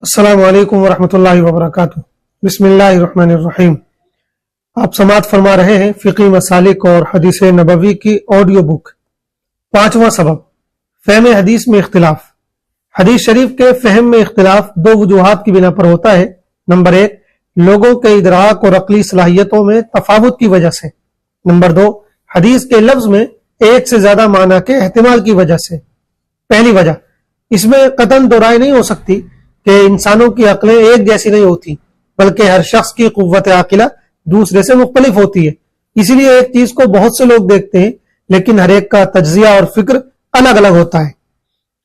السلام علیکم ورحمۃ اللہ وبرکاتہ۔ بسم اللہ الرحمن الرحیم۔ آپ سماعت فرما رہے ہیں فقی مسالک اور حدیث نبوی کی آڈیو بک۔ پانچواں سبب، فہم حدیث میں اختلاف۔ حدیث شریف کے فہم میں اختلاف دو وجوہات کی بنا پر ہوتا ہے۔ نمبر ایک، لوگوں کے ادراک اور عقلی صلاحیتوں میں تفاوت کی وجہ سے۔ نمبر دو، حدیث کے لفظ میں ایک سے زیادہ معنی کے احتمال کی وجہ سے۔ پہلی وجہ، اس میں قطعاً دو رائے نہیں ہو سکتی کہ انسانوں کی عقلیں ایک جیسی نہیں ہوتی، بلکہ ہر شخص کی قوت عاقلہ دوسرے سے مختلف ہوتی ہے۔ اسی لیے ایک چیز کو بہت سے لوگ دیکھتے ہیں، لیکن ہر ایک کا تجزیہ اور فکر الگ الگ ہوتا ہے۔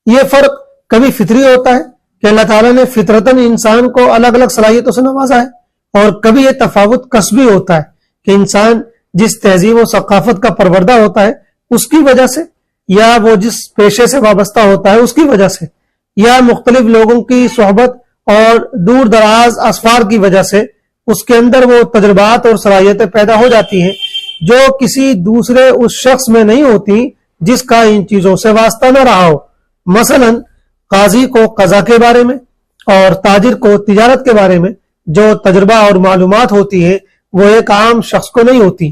یہ فرق کبھی فطری ہوتا ہے کہ اللہ تعالیٰ نے فطرتاً انسان کو الگ الگ صلاحیتوں سے نوازا ہے، اور کبھی یہ تفاوت کسبی ہوتا ہے کہ انسان جس تہذیب و ثقافت کا پروردہ ہوتا ہے اس کی وجہ سے، یا وہ جس پیشے سے وابستہ ہوتا ہے اس کی وجہ سے، یا مختلف لوگوں کی صحبت اور دور دراز اسفار کی وجہ سے اس کے اندر وہ تجربات اور صلاحیتیں پیدا ہو جاتی ہیں جو کسی دوسرے اس شخص میں نہیں ہوتی جس کا ان چیزوں سے واسطہ نہ رہا ہو۔ مثلا قاضی کو قضا کے بارے میں اور تاجر کو تجارت کے بارے میں جو تجربہ اور معلومات ہوتی ہیں وہ ایک عام شخص کو نہیں ہوتی۔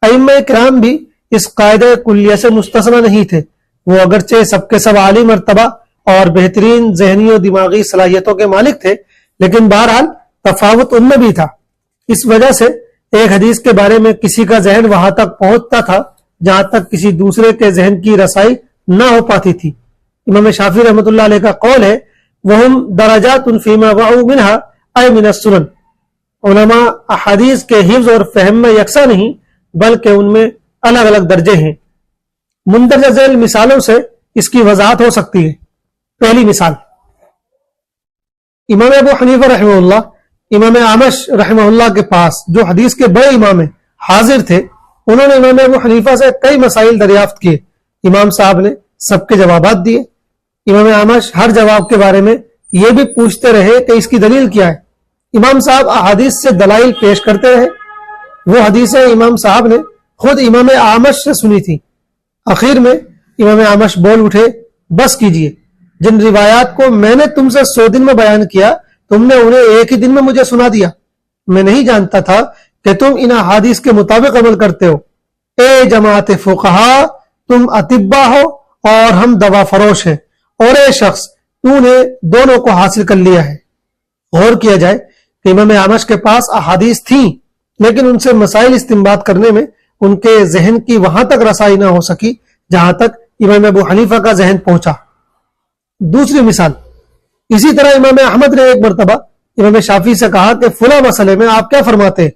ائمہ کرام بھی اس قاعدہ کلیہ سے مستثنی نہیں تھے۔ وہ اگرچہ سب کے سب عالی مرتبہ اور بہترین ذہنی و دماغی صلاحیتوں کے مالک تھے، لیکن بہرحال تفاوت ان میں بھی تھا۔ اس وجہ سے ایک حدیث کے بارے میں کسی کا ذہن وہاں تک پہنچتا تھا جہاں تک کسی دوسرے کے ذہن کی رسائی نہ ہو پاتی تھی۔ امام شافعی رحمۃ اللہ علیہ کا قول ہے، وَهُمْ دَرَجَاتٌ فِيمَا وَعُوا مِنْهَا أَيْ مِنَ السُّنَنِ۔ علماء احادیث کے حفظ اور فہم میں یکساں نہیں، بلکہ ان میں الگ الگ درجے ہیں۔ مندرجہ ذیل مثالوں سے اس کی وضاحت ہو سکتی ہے۔ پہلی مثال، امام ابو حنیفہ رحمہ اللہ امام اعمش رحمہ اللہ کے پاس، جو حدیث کے بڑے امام ہیں، حاضر تھے۔ انہوں نے امام ابو حنیفہ سے کئی مسائل دریافت کیے۔ امام صاحب نے سب کے جوابات دیے۔ امام اعمش ہر جواب کے بارے میں یہ بھی پوچھتے رہے کہ اس کی دلیل کیا ہے۔ امام صاحب احادیث سے دلائل پیش کرتے رہے۔ وہ حدیثیں امام صاحب نے خود امام اعمش سے سنی تھی۔ آخر میں امام اعمش بول اٹھے، بس کیجئے، جن روایات کو میں نے تم سے 100 دن میں بیان کیا، تم نے انہیں ایک ہی دن میں مجھے سنا دیا۔ میں نہیں جانتا تھا کہ تم ان احادیث کے مطابق عمل کرتے ہو۔ اے جماعت فقہا، تم اطباء ہو اور ہم دوا فروش ہیں، اور اے شخص، تو نے دونوں کو حاصل کر لیا ہے۔ غور کیا جائے کہ امام اعمش کے پاس احادیث تھیں، لیکن ان سے مسائل استنباط کرنے میں ان کے ذہن کی وہاں تک رسائی نہ ہو سکی جہاں تک امام ابو حنیفہ کا ذہن پہنچا۔ دوسری مثال، اسی طرح امام احمد نے ایک مرتبہ امام شافعی سے کہا کہ فلاں مسئلے میں آپ کیا فرماتے ہیں؟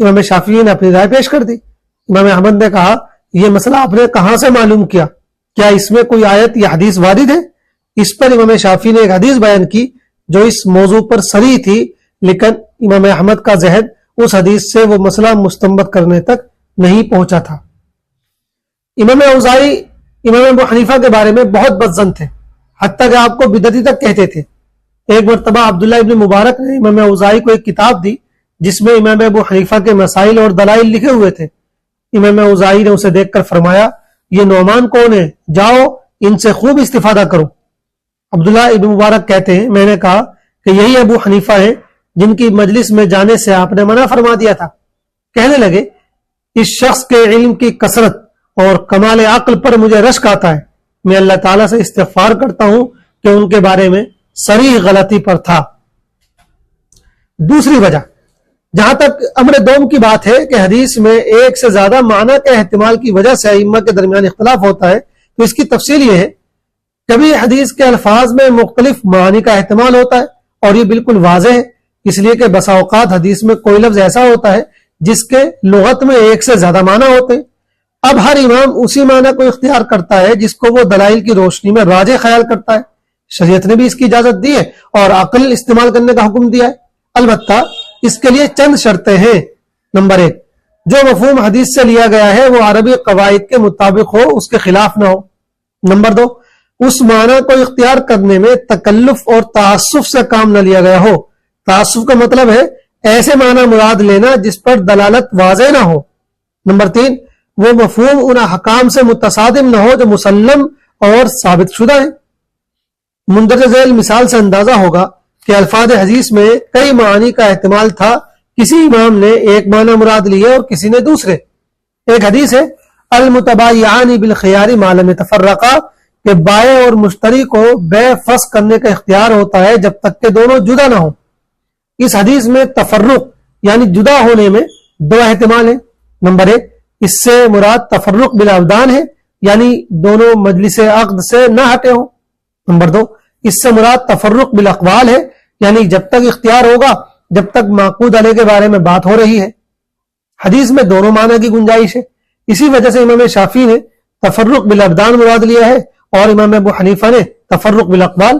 امام شافعی نے اپنی رائے پیش کر دی۔ امام احمد نے کہا، یہ مسئلہ آپ نے کہاں سے معلوم کیا؟ کیا اس میں کوئی آیت یا حدیث وارد ہے؟ اس پر امام شافعی نے ایک حدیث بیان کی جو اس موضوع پر صریح تھی، لیکن امام احمد کا ذہن اس حدیث سے وہ مسئلہ مستنبط کرنے تک نہیں پہنچا تھا۔ امام اوزاعی امام ابو حنیفہ کے بارے میں بہت بدظن تھے، حتیٰ کہ آپ کو بدعتی تک کہتے تھے۔ ایک مرتبہ عبداللہ ابن مبارک نے امام اوزاعی کو ایک کتاب دی جس میں امام ابو حنیفہ کے مسائل اور دلائل لکھے ہوئے تھے۔ امام اوزاعی نے اسے دیکھ کر فرمایا، یہ نعمان کون ہے؟ جاؤ ان سے خوب استفادہ کرو۔ عبداللہ ابن مبارک کہتے ہیں، میں نے کہا کہ یہی ابو حنیفہ ہیں جن کی مجلس میں جانے سے آپ نے منع فرما دیا تھا۔ کہنے لگے، اس شخص کے علم کی کثرت اور کمال عقل پر مجھے رشک آتا ہے۔ میں اللہ تعالیٰ سے استغفار کرتا ہوں کہ ان کے بارے میں صریح غلطی پر تھا۔ دوسری وجہ، جہاں تک امر دوم کی بات ہے کہ حدیث میں ایک سے زیادہ معنی کے احتمال کی وجہ سے ائمہ کے درمیان اختلاف ہوتا ہے، تو اس کی تفصیل یہ ہے، کبھی حدیث کے الفاظ میں مختلف معانی کا احتمال ہوتا ہے، اور یہ بالکل واضح ہے، اس لیے کہ بسا اوقات حدیث میں کوئی لفظ ایسا ہوتا ہے جس کے لغت میں ایک سے زیادہ معنی ہوتے ہیں۔ اب ہر امام اسی معنی کو اختیار کرتا ہے جس کو وہ دلائل کی روشنی میں راجح خیال کرتا ہے۔ شریعت نے بھی اس کی اجازت دی ہے اور عقل استعمال کرنے کا حکم دیا ہے، البتہ اس کے لیے چند شرطیں ہیں۔ نمبر ایک، جو مفہوم حدیث سے لیا گیا ہے وہ عربی قواعد کے مطابق ہو، اس کے خلاف نہ ہو۔ نمبر دو، اس معنی کو اختیار کرنے میں تکلف اور تعسف سے کام نہ لیا گیا ہو۔ تعسف کا مطلب ہے ایسے معنی مراد لینا جس پر دلالت واضح نہ ہو۔ نمبر تین، وہ مفہوم ان احکام سے متصادم نہ ہو جو مسلم اور ثابت شدہ ہیں۔ مندرجہ ذیل مثال سے اندازہ ہوگا کہ الفاظ حدیث میں کئی معانی کا احتمال تھا، کسی امام نے ایک معنی مراد لیے اور کسی نے دوسرے۔ ایک حدیث ہے المتبایعان بالخیار ما لم يتفرقا، کہ بائع اور مشتری کو بے فسخ کرنے کا اختیار ہوتا ہے جب تک کہ دونوں جدا نہ ہوں۔ اس حدیث میں تفرق یعنی جدا ہونے میں دو احتمال ہیں۔ نمبر ایک، اس سے مراد تفرق بالابدان ہے، یعنی دونوں مجلس عقد سے نہ ہٹے ہوں۔ نمبر دو، اس سے مراد تفرق بالاقوال ہے، یعنی جب تک اختیار ہوگا جب تک معقود علیہ کے بارے میں بات ہو رہی ہے۔ حدیث میں دونوں معنی کی گنجائش ہے، اسی وجہ سے امام شافعی نے تفرق بالابدان مراد لیا ہے اور امام ابو حنیفہ نے تفرق بالاقوال۔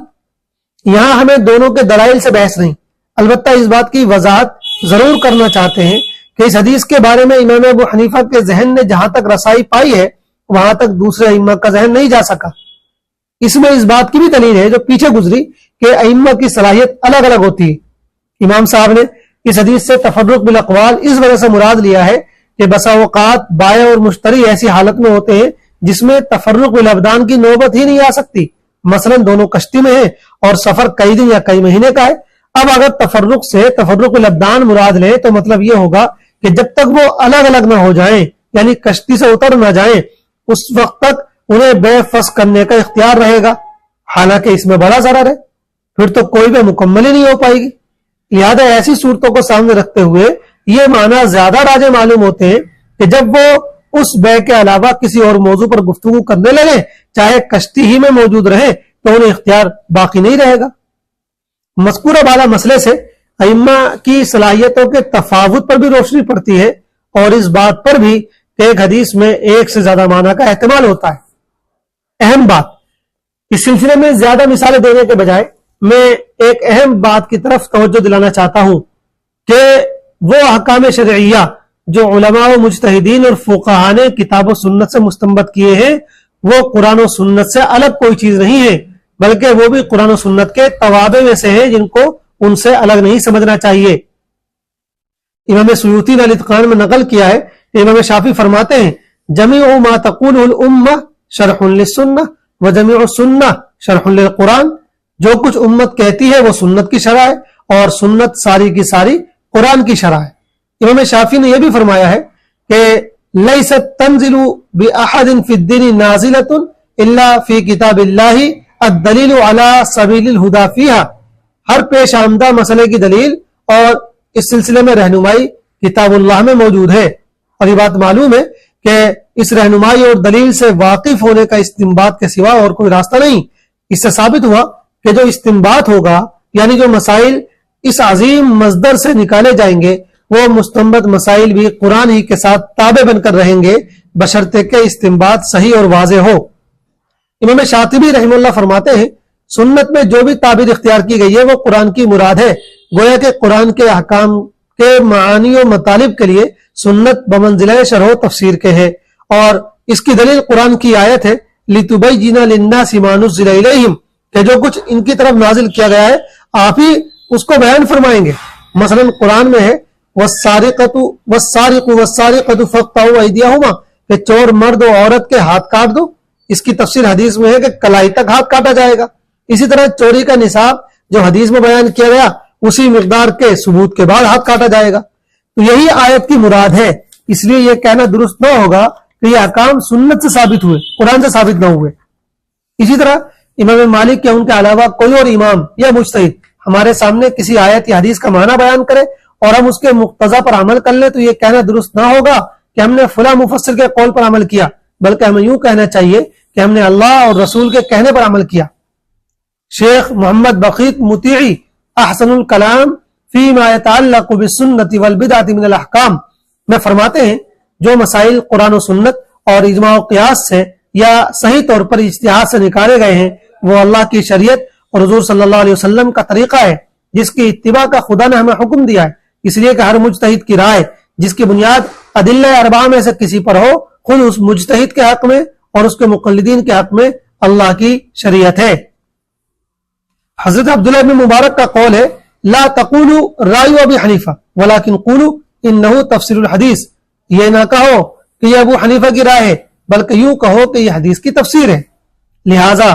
یہاں ہمیں دونوں کے دلائل سے بحث نہیں، البتہ اس بات کی وضاحت ضرور کرنا چاہتے ہیں کہ اس حدیث کے بارے میں امام ابو حنیفہ کے ذہن نے جہاں تک رسائی پائی ہے وہاں تک دوسرے ائمہ کا ذہن نہیں جا سکا۔ اس میں اس بات کی بھی دلیل ہے جو پیچھے گزری کہ ائمہ کی صلاحیت الگ الگ ہوتی ہے۔ امام صاحب نے اس حدیث سے تفرق بالاقوال اس وجہ سے مراد لیا ہے کہ بسا اوقات بائع اور مشتری ایسی حالت میں ہوتے ہیں جس میں تفرق بالابدان کی نوبت ہی نہیں آ سکتی، مثلا دونوں کشتی میں ہیں اور سفر کئی دن یا کئی مہینے کا ہے۔ اب اگر تفرق سے تفرق بالابدان مراد لیں تو مطلب یہ ہوگا کہ جب تک وہ الگ الگ نہ ہو جائیں، یعنی کشتی سے اتر نہ جائیں، اس وقت تک انہیں بے فسخ کرنے کا اختیار رہے گا، حالانکہ اس میں بڑا ضرر ہے، پھر تو کوئی بھی مکمل ہی نہیں ہو پائے گی۔ لہذا ایسی صورتوں کو سامنے رکھتے ہوئے یہ معنی زیادہ راجح معلوم ہوتے ہیں کہ جب وہ اس بے کے علاوہ کسی اور موضوع پر گفتگو کرنے لگے، چاہے کشتی ہی میں موجود رہے، تو انہیں اختیار باقی نہیں رہے گا۔ مذکورہ بالا مسئلے سے ائمہ کی صلاحیتوں کے تفاوت پر بھی روشنی پڑتی ہے اور اس بات پر بھی کہ ایک حدیث میں ایک سے زیادہ معنی کا احتمال ہوتا ہے۔ اہم بات، اس سلسلے میں زیادہ مثالیں دینے کے بجائے میں ایک اہم بات کی طرف توجہ دلانا چاہتا ہوں کہ وہ احکام شرعیہ جو علماء و مجتہدین اور فقہاء نے کتاب و سنت سے مستنبط کیے ہیں وہ قرآن و سنت سے الگ کوئی چیز نہیں ہے، بلکہ وہ بھی قرآن و سنت کے توابع میں سے ہیں جن کو ان سے الگ نہیں سمجھنا چاہیے۔ امام سیوطی نے الاتقان میں نقل کیا ہے کہ امام شافعی فرماتے ہیں جمیع ما تقول الامہ شرح للسنہ وجمیع السنہ شرح للقرآن، جو کچھ امت کہتی ہے وہ سنت کی شرح ہے اور سنت ساری کی ساری قرآن کی شرح ہے۔ امام شافعی نے یہ بھی فرمایا ہے کہ لیست تنزل باحد فی الدین نازلۃ الا فی کتاب اللہ الدلیل علی سبیل الہدی فیہا، ہر پیش آمدہ مسئلے کی دلیل اور اس سلسلے میں رہنمائی کتاب اللہ میں موجود ہے۔ اور یہ بات معلوم ہے کہ اس رہنمائی اور دلیل سے واقف ہونے کا استنباط کے سوا اور کوئی راستہ نہیں۔ اس سے ثابت ہوا کہ جو استنباط ہوگا یعنی جو مسائل اس عظیم مصدر سے نکالے جائیں گے وہ مستنبط مسائل بھی قرآن ہی کے ساتھ تابع بن کر رہیں گے بشرطے کہ استنباط صحیح اور واضح ہو۔ امام شاطبی رحمہ اللہ فرماتے ہیں سنت میں جو بھی تعبیر اختیار کی گئی ہے وہ قرآن کی مراد ہے، گویا کہ قرآن کے احکام کے معانی و مطالب کے لیے سنت بمنزلہ شرح و تفسیر کے ہے، اور اس کی دلیل قرآن کی آیت ہے لِتُبَيِّنَ لِلنَّاسِ مَا نُزِّلَ إِلَيْهِمْ، کہ جو کچھ ان کی طرف نازل کیا گیا ہے آپ ہی اس کو بیان فرمائیں گے۔ مثلا قرآن میں ہے وَالسَّارِقُ وَالسَّارِقَةُ فَاقْطَعُوا أَيْدِيَهُمَا، کہ چور مرد و عورت کے ہاتھ کاٹ دو۔ اس کی تفسیر حدیث میں ہے کہ کلائی تک ہاتھ کاٹا جائے گا۔ اسی طرح چوری کا نصاب جو حدیث میں بیان کیا گیا اسی مقدار کے ثبوت کے بعد ہاتھ کاٹا جائے گا۔ تو یہی آیت کی مراد ہے، اس لیے یہ کہنا درست نہ ہوگا کہ یہ احکام سنت سے ثابت ہوئے، قرآن سے ثابت نہ ہوئے۔ اسی طرح امام مالک یا ان کے علاوہ کوئی اور امام یا مجتہد ہمارے سامنے کسی آیت یا حدیث کا معنی بیان کرے اور ہم اس کے مقتضا پر عمل کر لیں تو یہ کہنا درست نہ ہوگا کہ ہم نے فلاں مفسر کے قول پر عمل کیا، بلکہ ہمیں یوں کہنا چاہیے کہ ہم نے اللہ اور رسول کے کہنے پر عمل کیا۔ شیخ محمد بقیت مطیعی احسن الکلام فیما یتعلق بالسنت والبدعۃ من الاحکام میں فرماتے ہیں جو مسائل قرآن و سنت اور اجماع و قیاس سے یا صحیح طور پر اجتہاد سے نکالے گئے ہیں وہ اللہ کی شریعت اور حضور صلی اللہ علیہ وسلم کا طریقہ ہے جس کی اتباع کا خدا نے ہمیں حکم دیا ہے، اس لیے کہ ہر مجتہد کی رائے جس کی بنیاد ادلہ اربعہ میں سے کسی پر ہو خود اس مجتہد کے حق میں اور اس کے مقلدین کے حق میں اللہ کی شریعت ہے۔ حضرت عبداللہ بن مبارک کا قول ہے لا تقولوا رائے ابی حنیفہ ولکن قولوا انہ تفسیر الحدیث، یہ نہ کہو کہ یہ ابو حنیفہ کی رائے ہے بلکہ یوں کہو کہ یہ حدیث کی تفسیر ہے۔ لہذا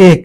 1।